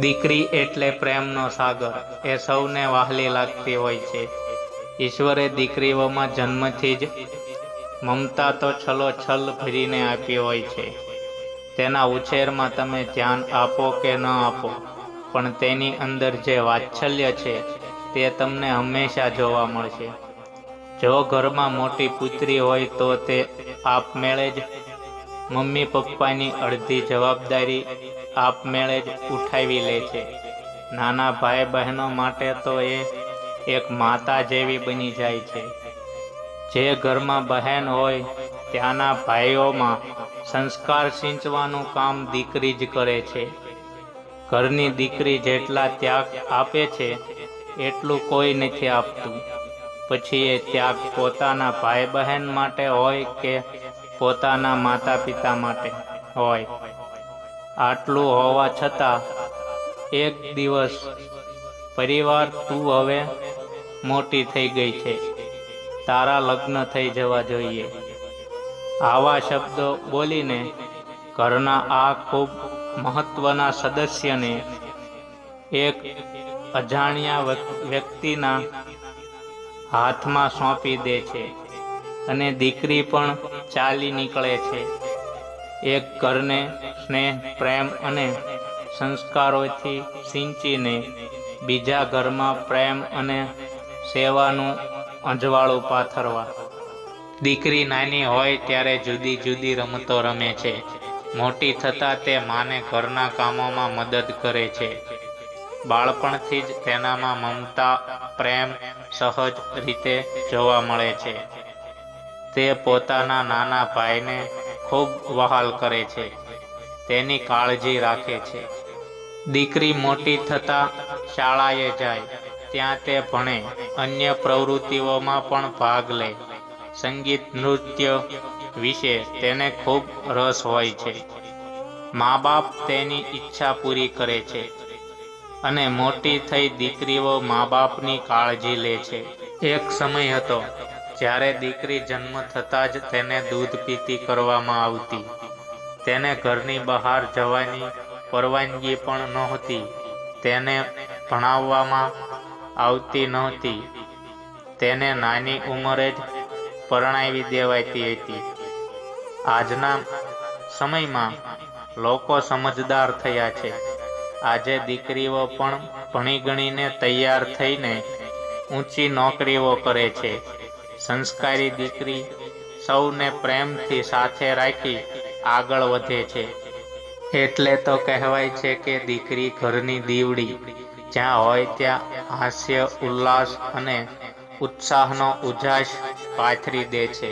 દીકરી એટલે પ્રેમનો સાગર, એ સૌને વહાલી લાગતી હોય છે. ઈશ્વરે દીકરીઓમાં જન્મથી જ મમતા તો છલોછલ ભરીને આપી હોય છે. તેના ઉછેરમાં તમે ધ્યાન આપો કે ન આપો, પણ તેની અંદર જે વાત્સલ્ય છે તે તમને હંમેશા જોવા મળશે. જો ઘરમાં મોટી પુત્રી હોય તો તે આપમેળે જ મમ્મી પપ્પાની અડધી જવાબદારી આપમેળે જ ઉઠાવી લે છે. નાના ભાઈ બહેનો માટે તો એ એક માતા જેવી બની જાય છે. જે ઘરમાં બહેન હોય ત્યાંના ભાઈઓમાં સંસ્કાર સિંચવાનું કામ દીકરી જ કરે છે. ઘરની દીકરી જેટલા ત્યાગ આપે છે એટલું કોઈ નથી આપતું. પછી એ ત્યાગ પોતાના ભાઈ બહેન માટે હોય કે પોતાના માતા પિતા માટે હોય. આટલું હોવા છતાં એક દિવસ પરિવાર, તું હવે મોટી થઈ ગઈ છે, તારા લગ્ન થઈ જવા જોઈએ. આવા શબ્દો બોલીને ઘરના આ ખૂબ મહત્વના સદસ્યને એક અજાણ્યા વ્યક્તિના હાથમાં સોંપી દે છે અને દીકરી પણ ચાલી નીકળે છે. એક ઘરને સ્નેહ, પ્રેમ અને સંસ્કારોથી સિંચીને બીજા ઘરમાં પ્રેમ અને સેવાનું અજવાળું પાથરવા. દીકરી નાની હોય ત્યારે જુદી જુદી રમતો રમે છે. મોટી થતાં તે માને ઘરના કામોમાં મદદ કરે છે. બાળપણથી જ તેનામાં મમતા, પ્રેમ સહજ રીતે જોવા મળે છે. તે પોતાના નાના ભાઈને ખૂબ વહાલ કરે છે, તેની કાળજી રાખે છે. દીકરી મોટી થતાં શાળાએ જાય, ત્યાં તે ભણે, અન્ય પ્રવૃત્તિઓમાં પણ ભાગ લે. સંગીત, નૃત્ય વિશે તેને ખૂબ રસ હોય છે. મા બાપ તેની ઈચ્છા પૂરી કરે છે અને મોટી થઈ દીકરીઓ મા બાપની કાળજી લે છે. એક સમય હતો જ્યારે દીકરી જન્મ થતાં જ તેને દૂધ પીતી કરવામાં આવતી. તેને ઘરની બહાર જવાની પરવાનગી પણ નહોતી. તેને ભણાવવામાં આવતી નહોતી. તેને નાની ઉંમરે જ પરણાવી દેવાતી હતી. આજના સમયમાં લોકો સમજદાર થયા છે. આજે દીકરીઓ પણ ભણી ગણીને તૈયાર થઈને ઊંચી નોકરીઓ કરે છે. સંસ્કારી દીકરી સૌને પ્રેમથી સાથે રાખી આગળ વધે છે. એટલે તો કહેવાય છે કે દીકરી ઘરની દીવડી. જ્યાં હોય ત્યાં હાસ્ય, ઉલ્લાસ અને ઉત્સાહનો ઉજાસ પાથરી દે છે.